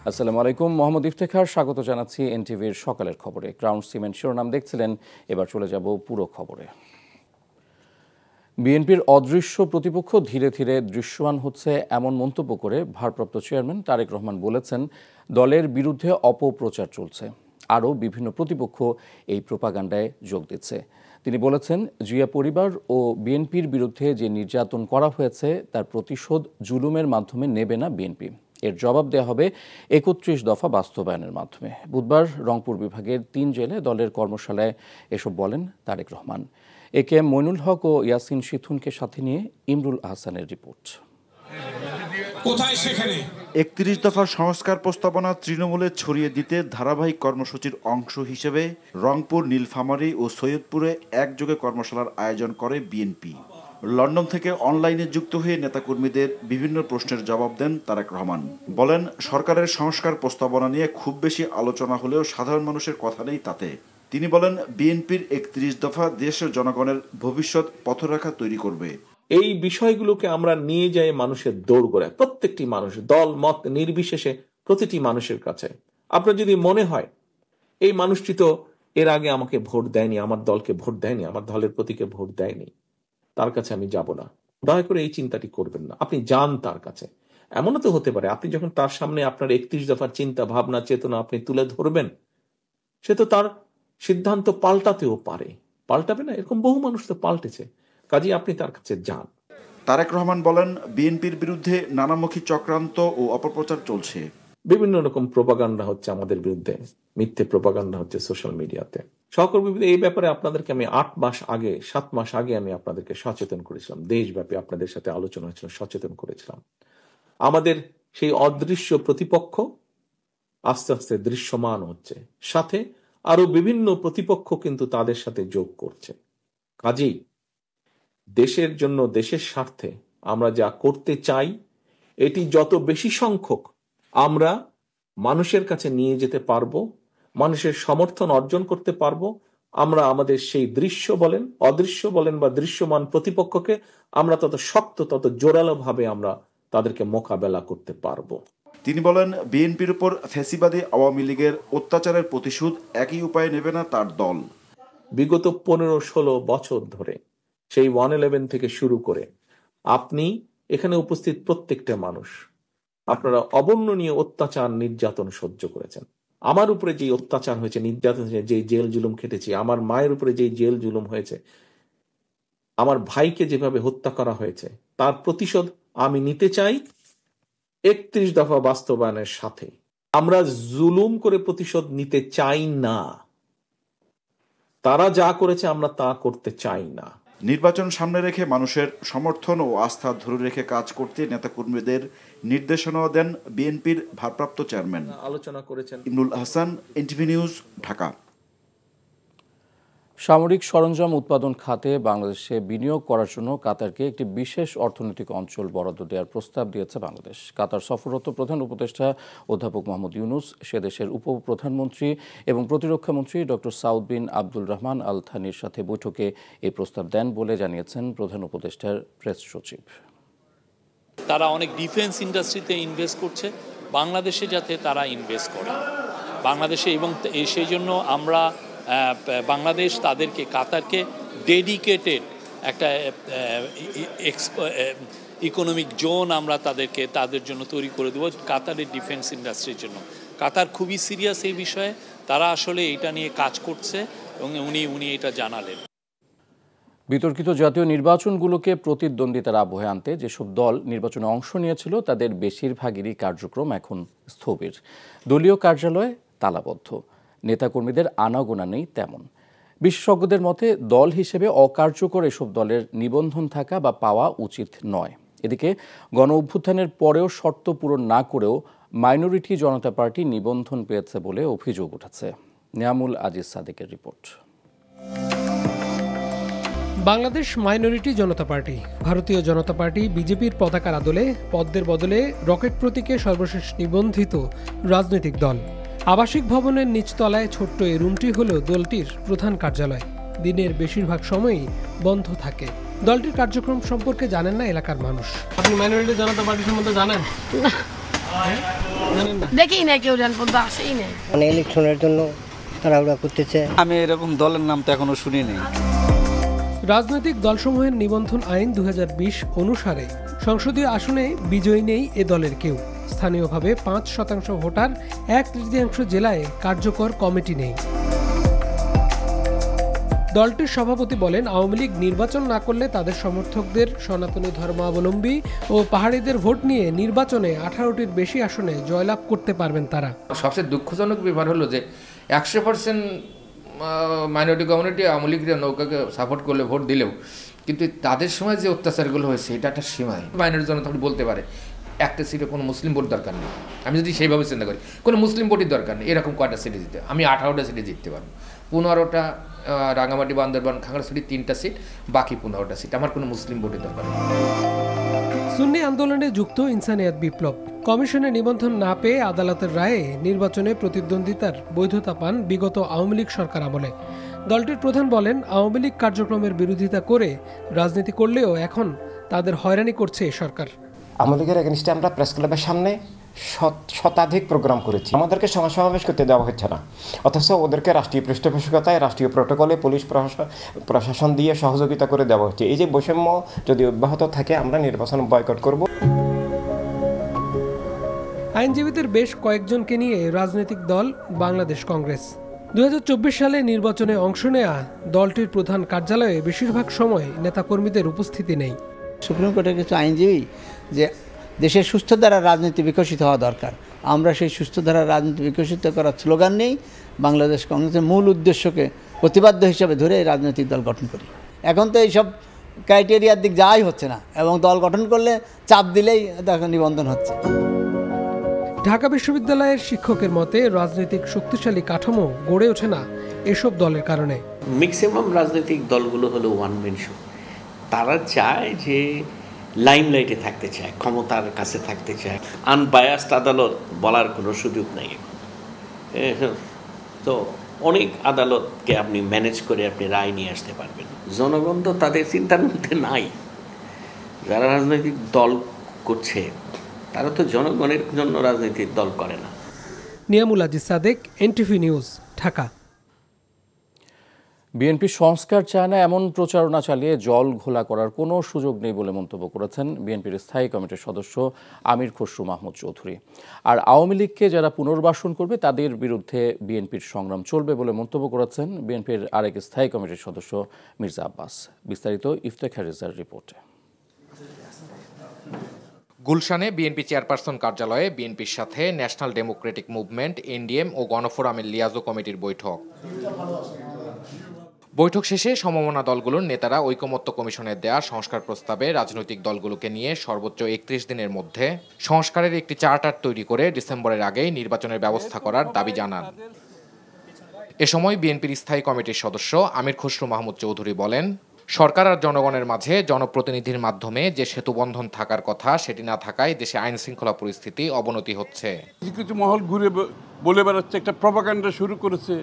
আসসালামু আলাইকুম, মোহাম্মদ ইফতেখার স্বাগত জানাচ্ছি এনটিভির সকালের খবরে। ক্রাউন সিমেন্ট শিরোনাম দেখছিলেন, এবার চলে যাব পুরো খবরে। বিএনপির অদৃশ্য প্রতিপক্ষ ধীরে ধীরে দৃশ্যমান হচ্ছে এমন মন্তব্য করে ভারপ্রাপ্ত চেয়ারম্যান তারেক রহমান বলেছেন, দলের বিরুদ্ধে অপপ্রচার চলছে, আরও বিভিন্ন প্রতিপক্ষ এই প্রোপাগান্ডায় যোগ দিচ্ছে। তিনি বলেছেন, জিয়া পরিবার ও বিএনপির বিরুদ্ধে যে নির্যাতন করা হয়েছে তার প্রতিশোধ জুলুমের মাধ্যমে নেবে না বিএনপি, এর জবাব দেওয়া হবে ৩১ দফা বাস্তবায়নের মাধ্যমে। বুধবার রংপুর বিভাগের ৩ জেলে দলের কর্মশালায় এসব বলেন তারেক রহমান। একে এম মইনুল হক ও ইয়াসিন সিথুনকে সাথে নিয়ে ইমরুল আহসানের রিপোর্ট। ৩১ দফার সংস্কার প্রস্তাবনা তৃণমূলে ছড়িয়ে দিতে ধারাবাহিক কর্মসূচির অংশ হিসেবে রংপুর, নীলফামারী ও সৈয়দপুরে একযোগে কর্মশালার আয়োজন করে বিএনপি। লন্ডন থেকে অনলাইনে যুক্ত হয়ে নেতাকর্মীদের বিভিন্ন প্রশ্নের জবাব দেন তারেক রহমান। বলেন, সরকারের সংস্কার প্রস্তাবনা নিয়ে খুব বেশি আলোচনা হলেও সাধারণ মানুষের কথা নেই তাতে। তিনি বলেন, বিএনপির ৩১ দফা দেশের জনগণের ভবিষ্যৎ পথরেখা তৈরি করবে। এই বিষয়গুলোকে আমরা নিয়ে যাই মানুষের দোরগোড়ায়, প্রত্যেকটি মানুষ, দল মত নির্বিশেষে প্রতিটি মানুষের কাছে। আপনার যদি মনে হয় এই মানুষটি তো এর আগে আমাকে ভোট দেয়নি, আমার দলকে ভোট দেয়নি, আমার দলের প্রতীকে ভোট দেয়নি, তার কাছে আমি যাব না, দয়া করে এই চিন্তাটি করবেন না। আপনি যান তার কাছে। এমনও তো হতে পারে আপনি যখন তার সামনে আপনার ৩১ দফার চিন্তা ভাবনা চেতনা আপনি তুলে ধরবেন, সে তো তার সিদ্ধান্ত পাল্টাতেও পারে। পাল্টাবে না, এরকম বহু মানুষ তো পাল্টেছে। কাজেই আপনি তার কাছে যান। তারেক রহমান বলেন, বিএনপির বিরুদ্ধে নানামুখী চক্রান্ত ও অপপ্রচার চলছে। বিভিন্ন রকম প্রোপাগান্ডা হচ্ছে আমাদের বিরুদ্ধে, মিথ্যে প্রোপাগান্ডা হচ্ছে সোশ্যাল মিডিয়াতে। সহকর্মী, এই ব্যাপারে আপনাদেরকে আমি 7 মাস আগে আমি আপনাদেরকে সচেতন করেছিলাম, দেশব্যাপী আপনাদের সাথে আলোচনা হয়েছিল, সচেতন করেছিলাম। আমাদের সেই অদৃশ্য প্রতিপক্ষ আস্তে আস্তে দৃশ্যমান হচ্ছে, সাথে আরো বিভিন্ন প্রতিপক্ষ কিন্তু তাদের সাথে যোগ করছে। কাজেই দেশের জন্য, দেশের স্বার্থে আমরা যা করতে চাই, এটি যত বেশি সংখ্যক আমরা মানুষের কাছে নিয়ে যেতে পারবো, মানুষের সমর্থন অর্জন করতে পারবো, আমরা আমাদের সেই দৃশ্য বলেন, অদৃশ্য বলেন বা দৃশ্যমান প্রতিপক্ষকে আমরা তত শক্ত, তত জোরালো ভাবে আমরা তাদেরকে মোকাবেলা করতে পারবো। তিনি বলেন, বিএনপির উপর ফ্যাসিবাদী আওয়ামী লীগের অত্যাচারের প্রতিশোধ একই উপায়ে নেবে না তার দল। বিগত 15-16 বছর ধরে, সেই 111 থেকে শুরু করে আপনি এখানে উপস্থিত প্রত্যেকটা মানুষ, আপনারা অবর্ণনীয় অত্যাচার নির্যাতন সহ্য করেছেন। আমার উপরে যে অত্যাচার হয়েছে, নির্যাতন হয়েছে, যে জেল জুলুম খেটেছি, আমার মায়ের উপরে যে জেল জুলুম হয়েছে, আমার ভাইকে যেভাবে হত্যা করা হয়েছে, তার প্রতিশোধ আমি নিতে চাই ৩১ দফা বাস্তবায়নের সাথে। আমরা জুলুম করে প্রতিশোধ নিতে চাই না। তারা যা করেছে আমরা তা করতে চাই না। নির্বাচন সামনে রেখে মানুষের সমর্থন ও আস্থা ধরে রেখে কাজ করতে নেতাকর্মীদের নির্দেশনা দেন বিএনপির ভারপ্রাপ্ত চেয়ারম্যান। আলোচনা করেছেন ইমরুল আহসান, এনটিভি নিউজ, ঢাকা। সামরিক সরঞ্জাম উৎপাদন খাতে বাংলাদেশে বিনিয়োগ করার জন্য কাতারকে একটি বিশেষ অর্থনৈতিক অঞ্চল বরাদ্দ দেওয়ার প্রস্তাব দিয়েছে বাংলাদেশ। কাতার সফররত প্রধান উপদেষ্টা অধ্যাপক মোহাম্মদ ইউনুস সে দেশের উপপ্রধানমন্ত্রী এবং প্রতিরক্ষামন্ত্রী ডক্টর সাউদ বিন আব্দুল রহমান আল থানির সাথে বৈঠকে এই প্রস্তাব দেন বলে জানিয়েছেন প্রধান উপদেষ্টার প্রেস সচিব। তারা অনেক ডিফেন্স ইন্ডাস্ট্রিতে ইনভেস্ট করছে, বাংলাদেশে যাতে তারা ইনভেস্ট করে বাংলাদেশে, এবং সেই জন্য আমরা বাংলাদেশ তাদেরকে, কাতারকে ডেডিকেটেড একটা ইকোনমিক জোন আমরা তাদের জন্য তৈরি করে দেবো, কাতারের ডিফেন্স ইন্ডাস্ট্রির জন্য। কাতার খুবই সিরিয়াস এই বিষয়ে, তারা আসলে এটা নিয়ে কাজ করছে এবং উনি এটা জানালেন। বিতর্কিত জাতীয় নির্বাচনগুলোকে প্রতিদ্বন্দ্বিতার আবহে আনতে যেসব দল নির্বাচনে অংশ নিয়েছিল তাদের বেশিরভাগেরই কার্যক্রম এখন স্থবির। দলীয় কার্যালয় তালাবদ্ধ, নেতাকর্মীদের আনাগোনা নেই তেমন। বিশেষজ্ঞদের মতে দল হিসেবে অকার্যকর এসব দলের নিবন্ধন থাকা বা পাওয়া উচিত নয়। এদিকে গণ অভ্যুত্থানের পরেও শর্ত পূরণ না করেও মাইনরিটি জনতা পার্টি নিবন্ধন পেয়েছে বলে অভিযোগ উঠেছে। নিয়ামুল আজিজ সাদেকের রিপোর্ট। বাংলাদেশ মাইনরিটি জনতা পার্টি, ভারতীয় জনতা পার্টি, বিজেপির পতাকার আদলে পদ্মের বদলে রকেট প্রতীকে সর্বশেষ নিবন্ধিত রাজনৈতিক দল। আবাসিক ভবনের নিচতলায় ছোট্ট এই রুমটি হল দলটির প্রধান কার্যালয়। দিনের বেশিরভাগ সময়ই বন্ধ থাকে। দলটির কার্যক্রম সম্পর্কে জানেন না এলাকার মানুষ। আপনি মাইনরিটি জনতা পার্টি সম্বন্ধে জানেন? দেখি না কেউ জান পর্যন্ত আসেই না। মানে ইলেকশনের জন্য তাড়াহুড়া করতেছে। আমি এরকম দলের নাম তো এখনো শুনি নাই। রাজনৈতিক দলসমূহের নিবন্ধন আইন 2020 অনুসারে সংসদীয় আসনে বিজয়ী নেই এ দলের কেউ। স্থানীয়ভাবে 5% ভোটার, 1/3 জেলায় কার্যকর কমিটি নেই। দলটির সভাপতি বলেন, আওয়ামী লীগ নির্বাচন না করলে তাদের সমর্থকদের সনাতনী ধর্মাবলম্বী ও পাহাড়িদের ভোট নিয়ে নির্বাচনে 18টির বেশি আসনে জয়লাভ করতে পারবেন তারা। সবচেয়ে দুঃখজনক ব্যাপার হলো যে 100% মাইনরিটি কমিউনিটি আওয়ামী লীগের নৌকাকে সাপোর্ট করলে ভোট দিলেও কিন্তু তাদের সময় যে অত্যাচারগুলো হয়েছে এটা একটা সীমায়। মাইনরিটি জনতা বলতে পারে একটা সিটে কোনো মুসলিম ভোট দরকার নেই, আমি যদি সেইভাবে চিন্তা করি কোনো মুসলিম ভোটই দরকার নেই, এরকম কয়টা সিটে জিতে আমি 18টা সিটে জিততে পারবো। 15টা রাঙামাটি, বান্দরবান, খাগড়াছড়ি 3টা সিট, বাকি 15টা সিট আমার কোনো মুসলিম ভোটই দরকার নেই। সুন্নি আন্দোলনে যুক্ত ইনসানিয়াত বিপ্লব কমিশনে নিবন্ধন না পেয়ে আদালতের রায়ে নির্বাচনে প্রতিদ্বন্দ্বিতার বৈধতা পান বিগত আওয়ামী লীগ সরকার আমলে। দলটির প্রধান বলেন, আওয়ামী লীগ কার্যক্রমের বিরোধিতা করে রাজনীতি করলেও এখন তাদের হয়রানি করছে সরকার। আওয়ামী লীগের এগেনস্টে আমরা প্রেস ক্লাবের সামনে শতাধিক প্রোগ্রাম করেছি, আমাদেরকে সমাবেশ করতে দেওয়া হচ্ছে না, অথচ ওদেরকে রাষ্ট্রীয় পৃষ্ঠপোষকতায় রাষ্ট্রীয় প্রোটোকলে পুলিশ প্রশাসন দিয়ে সহযোগিতা করে দেওয়া হচ্ছে। এই যে বৈষম্য যদি অব্যাহত থাকে আমরা নির্বাচন বয়কট করব। আইনজীবীদের বেশ কয়েকজনকে নিয়ে রাজনৈতিক দল বাংলাদেশ কংগ্রেস 2024 সালে নির্বাচনে অংশ নেয়া দলটির প্রধান কার্যালয়ে বেশিরভাগ সময় নেতাকর্মীদের উপস্থিতি নেই। সুপ্রিম কোর্টের কিছু আইনজীবী যে দেশের সুস্থ ধারা রাজনীতি বিকশিত হওয়া দরকার, আমরা সেই সুস্থ ধারা রাজনীতি বিকশিত করার স্লোগান নেই বাংলাদেশ কংগ্রেসের মূল উদ্দেশ্যকে প্রতিপাদ্য হিসাবে ধরে এই রাজনৈতিক দল গঠন করি। এখন তো এইসব ক্রাইটেরিয়ার দিক যাওয়াই হচ্ছে না এবং দল গঠন করলে চাপ দিলেই দেখো নিবন্ধন হচ্ছে। ঢাকা বিশ্ববিদ্যালয়ের শিক্ষকের মতে রাজনৈতিক শক্তিশালী কাঠামো গড়ে ওঠে না এসব দলের কারণে। ম্যাক্সিমাম রাজনৈতিক দলগুলো হলো ওয়ান ম্যান শো। তারা চায় যে লাইমলাইটে থাকতে চায়, ক্ষমতার কাছে থাকতে চায়। আনবায়াসড আদালত বলার কোনো সুযোগ নেই। তো অনেক আদালতকে আপনি ম্যানেজ করে আপনি রায় নিয়ে আসতে পারবেন। জনগণ তো তাদের চিন্তার মধ্যে নাই। যারা রাজনৈতিক দল করছে তারা তো জনগণের জন্য রাজনৈতিক দল করে না। Niamul Aziz Sadek, NTV news, Dhaka. BNP সংস্কার চায় না এমন প্রচারণা চালিয়ে জল ঘোলা করার কোনো সুযোগ নেই বলে মন্তব্য করেছেন বিএনপির স্থায়ী কমিটির সদস্য আমির খসরু মাহমুদ চৌধুরী। আর আওয়ামী লীগকে যারা পুনর্বাসন করবে তাদের বিরুদ্ধে বিএনপির সংগ্রাম চলবে বলে মন্তব্য করেছেন বিএনপির আরেক স্থায়ী কমিটির সদস্য মির্জা আব্বাস। বিস্তারিত ইফতেখার রেজার রিপোর্টে। গুলশানে বিএনপি চেয়ারপারসন কার্যালয়ে বিএনপির সাথে ন্যাশনাল ডেমোক্রেটিক মুভমেন্ট, এনডিএম ও গণফোরামের লিয়াজো কমিটির বৈঠক শেষে সমমনা দলগুলোর নেতারা ঐকমত্য কমিশনের দেয়া সংস্কার প্রস্তাবে রাজনৈতিক দলগুলোকে নিয়ে সর্বোচ্চ 31 দিনের মধ্যে সংস্কারের একটি চার্টার তৈরি করে ডিসেম্বরের আগেই নির্বাচনের ব্যবস্থা করার দাবি জানান। এ সময় বিএনপির স্থায়ী কমিটির সদস্য আমির খসরু মাহমুদ চৌধুরী বলেন, সরকার আর জনগণের মাঝে জনপ্রতিনিধির মাধ্যমে যে সেতুবন্ধন থাকার কথা সেটি না থাকায় দেশে আইন শৃঙ্খলা পরিস্থিতি অবনতি হচ্ছে। কিছু মহল ঘুরে বলে বেড়াচ্ছে, একটা প্রপাগান্ডা শুরু করেছে,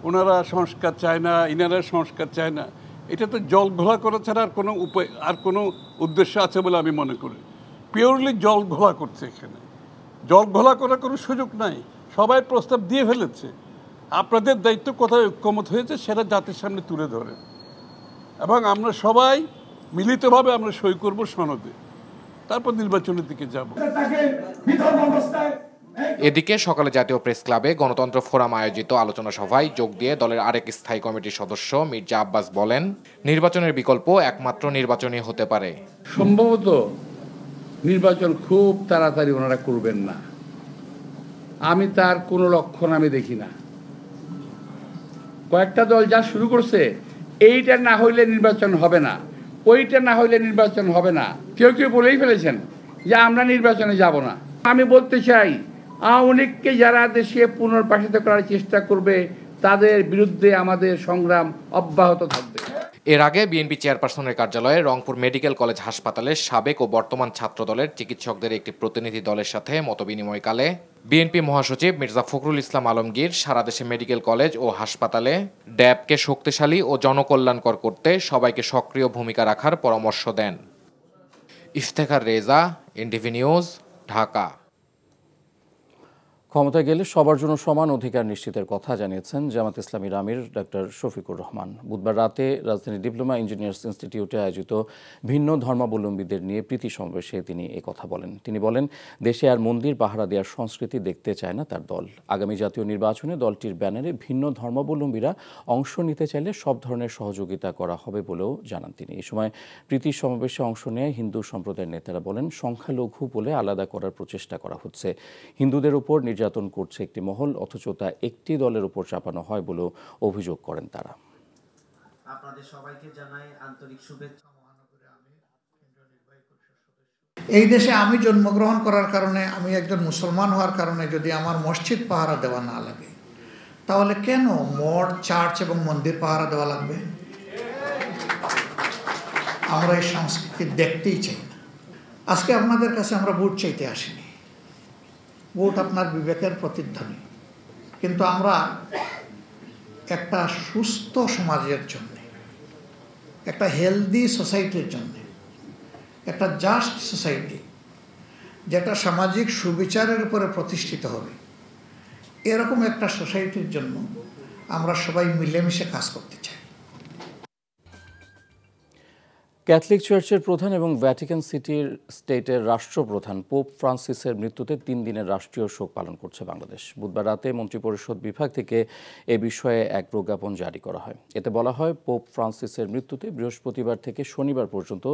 ওনারা সংস্কার চায় না, ইনারা সংস্কার চায় না। এটা তো জল ঘোলা করা ছাড়া আর কোনো উপায় আর কোনো উদ্দেশ্য আছে বলে আমি মনে করি। পিওরলি জল ঘোলা করছে, এখানে জল ঘোলা করার কোনো সুযোগ নাই। সবাই প্রস্তাব দিয়ে ফেলেছে, আপনাদের দায়িত্ব কোথায় ঐক্যমত হয়েছে সেটা জাতির সামনে তুলে ধরে এবং আমরা সবাই মিলিতভাবে আমরা সই করব সনদে, তারপর নির্বাচনের দিকে যাব। এদিকে সকালে জাতীয় প্রেস ক্লাবে গণতন্ত্র ফোরাম আয়োজিত আলোচনা সভায় যোগ দিয়ে দলের আরেক স্থায়ী কমিটির সদস্য মির্জা আব্বাস বলেন, নির্বাচনের বিকল্প একমাত্র নির্বাচনই হতে পারে। সম্ভবত নির্বাচন খুব তাড়াতাড়ি ওনারা করবেন না, আমি তার কোনো লক্ষণ আমি দেখি না। কয়েকটা দল যা শুরু করছে, এইটা না হইলে নির্বাচন হবে না, ওইটা না হইলে নির্বাচন হবে না। কেউ কেউ বলেই ফেলেছেন যে আমরা নির্বাচনে যাব না। আমি বলতে চাই, আওয়ামী লীগকে যারা দেশে পুনর্বাসিত করার চেষ্টা করবে তাদের বিরুদ্ধে আমাদের সংগ্রাম অব্যাহত থাকবে। এর আগে বিএনপি চেয়ারপারসনের কার্যালয়ে রংপুর মেডিকেল কলেজ হাসপাতালের সাবেক ও বর্তমান ছাত্রদলের চিকিৎসকদের একটি প্রতিনিধি দলের সাথে মতবিনিময়কালে বিএনপি মহাসচিব মির্জা ফখরুল ইসলাম আলমগীর সারা দেশে মেডিকেল কলেজ ও হাসপাতালে ড্যাবকে শক্তিশালী ও জনকল্যাণকর করতে সবাইকে সক্রিয় ভূমিকা রাখার পরামর্শ দেন। Iftekhar Reza, NTV news, Dhaka. ক্ষমতায় গেলে সবার জন্য সমান অধিকার নিশ্চিতের কথা জানিয়েছেন জামাত ইসলামীর আমির ডক্টর শফিকুর রহমান। বুধবার রাতে রাজধানী ডিপ্লোমা ইঞ্জিনিয়ার্স ইনস্টিটিউটে আয়োজিত ভিন্ন ধর্মাবলম্বীদের নিয়ে প্রীতি সমাবেশে তিনি কথা বলেন। তিনি বলেন, দেশে আর মন্দির পাহারা দেওয়ার সংস্কৃতি দেখতে চায় না তার দল। আগামী জাতীয় নির্বাচনে দলটির ব্যানারে ভিন্ন ধর্মাবলম্বীরা অংশ নিতে চাইলে সব ধরনের সহযোগিতা করা হবে বলেও জানান তিনি। এই সময় প্রীতি সমাবেশে অংশ নেয় হিন্দু সম্প্রদায়ের নেতারা বলেন, সংখ্যালঘু বলে আলাদা করার প্রচেষ্টা করা হচ্ছে। হিন্দুদের উপর নির্যাতন করছে একটি মহল, অথচ তা একটি দলের উপর চাপানো হয় বলেও অভিযোগ করেন তারা। আপনাদের সবাইকে জানাই আন্তরিক শুভেচ্ছা। এই দেশে আমি জন্মগ্রহণ করার কারণে, আমি একজন মুসলমান হওয়ার কারণে যদি আমার মসজিদ পাহারা দেওয়া না লাগে, তাহলে কেন মঠ, চার্চ এবং মন্দির পাহারা দেওয়া লাগবে? আমরা এই সংস্কৃতি দেখতেই চাই না। আজকে আপনাদের কাছে আমরা ভোট চাইতে আসিনি, ভোট আপনার বিবেকের প্রতিধ্বনি, কিন্তু আমরা একটা সুস্থ সমাজের জন্য, একটা হেলদি সোসাইটির জন্য, একটা জাস্ট সোসাইটি যেটা সামাজিক সুবিচারের উপরে প্রতিষ্ঠিত হবে, এরকম একটা সোসাইটির জন্য আমরা সবাই মিলেমিশে কাজ করতে চাই। ক্যাথলিক চার্চের প্রধান এবং ভ্যাটিকান সিটির স্টেটের রাষ্ট্রপ্রধান পোপ ফ্রান্সিসের মৃত্যুতে 3 দিনের রাষ্ট্রীয় শোক পালন করছে বাংলাদেশ। বুধবার রাতে মন্ত্রিপরিষদ বিভাগ থেকে এ বিষয়ে এক প্রজ্ঞাপন জারি করা হয়। এতে বলা হয়, পোপ ফ্রান্সিসের মৃত্যুতে বৃহস্পতিবার থেকে শনিবার পর্যন্ত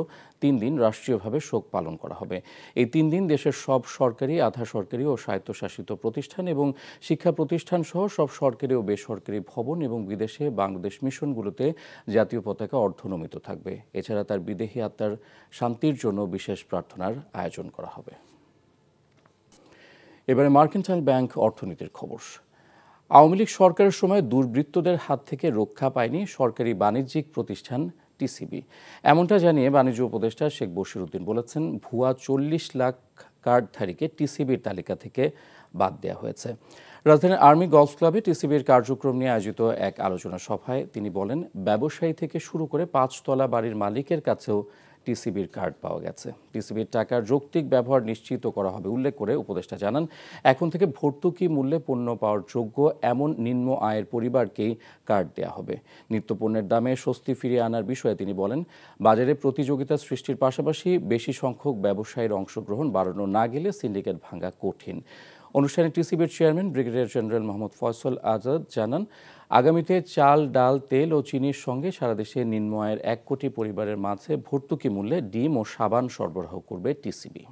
3 দিন রাষ্ট্রীয়ভাবে শোক পালন করা হবে। এই 3 দিন দেশের সব সরকারি, আধা সরকারি ও স্বায়ত্তশাসিত প্রতিষ্ঠান এবং শিক্ষা প্রতিষ্ঠান সহ সব সরকারি ও বেসরকারি ভবন এবং বিদেশে বাংলাদেশ মিশনগুলোতে জাতীয় পতাকা অর্ধনমিত থাকবে। এছাড়া তার বিদেহী আত্মার শান্তির জন্য বিশেষ প্রার্থনার আয়োজন করা হবে। এবারে মার্কেন্টাইল ব্যাংক অর্থনীতির খবর। আওয়ামী লীগ সরকারের সময় দুর্বৃত্তদের হাত থেকে রক্ষা পায়নি সরকারি বাণিজ্যিক প্রতিষ্ঠান টিসিবি। এমনটা জানিয়ে বাণিজ্য উপদেষ্টা শেখ বশির উদ্দিন বলেছেন, ভুয়া 40 লাখ কার্ডধারীকে টিসিবির তালিকা থেকে বাদ দেওয়া হয়েছে। রাজধানীর আর্মি গলফ ক্লাবে টিসিবির কার্যক্রম নিয়ে আয়োজিত এক আলোচনা সভায় তিনি বলেন, ব্যবসায়ী থেকে শুরু করে 5 তলা বাড়ির মালিকের কাছেও টিসিবির কার্ড পাওয়া গেছে। টিসিবির টাকার যৌক্তিক ব্যবহার নিশ্চিত করা হবে উল্লেখ করে উপদেষ্টা জানান, এখন থেকে ভর্তুকি মূল্যে পণ্য পাওয়ার যোগ্য এমন নিম্ন আয়ের পরিবারকেই কার্ড দেওয়া হবে। নিত্যপণ্যের দামে স্বস্তি ফিরিয়ে আনার বিষয়ে তিনি বলেন, বাজারে প্রতিযোগিতা সৃষ্টির পাশাপাশি বেশি সংখ্যক ব্যবসায়ীর অংশগ্রহণ বাড়ানো না গেলে সিন্ডিকেট ভাঙা কঠিন। অনুষ্ঠানে টিসিবির chairman brigadier general Mohammad Faisal Azad জানান, আগামীতে চাল, ডাল, তেল ও চিনির সঙ্গে সারা দেশে নিম্ন আয়ের 1 কোটি পরিবারের মাঝে ভর্তুকি মূল্যে ডিম ও সাবান সরবরাহ করবে টিসিবি।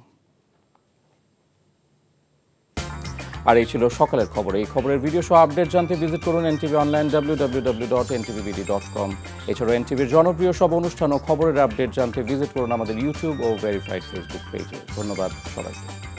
আর এই ছিল সকালের খবর। এই খবরের ভিডিও সহ আপডেট জানতে ভিজিট করুন এনটিভি অনলাইন www.ntvbd.com। এছাড়াও এনটিভির জনপ্রিয় সব অনুষ্ঠান ও খবরের আপডেট জানতে ভিজিট করুন আমাদের ইউটিউব ও ভেরিফাইড ফেসবুক পেজে। ধন্যবাদ সবাইকে।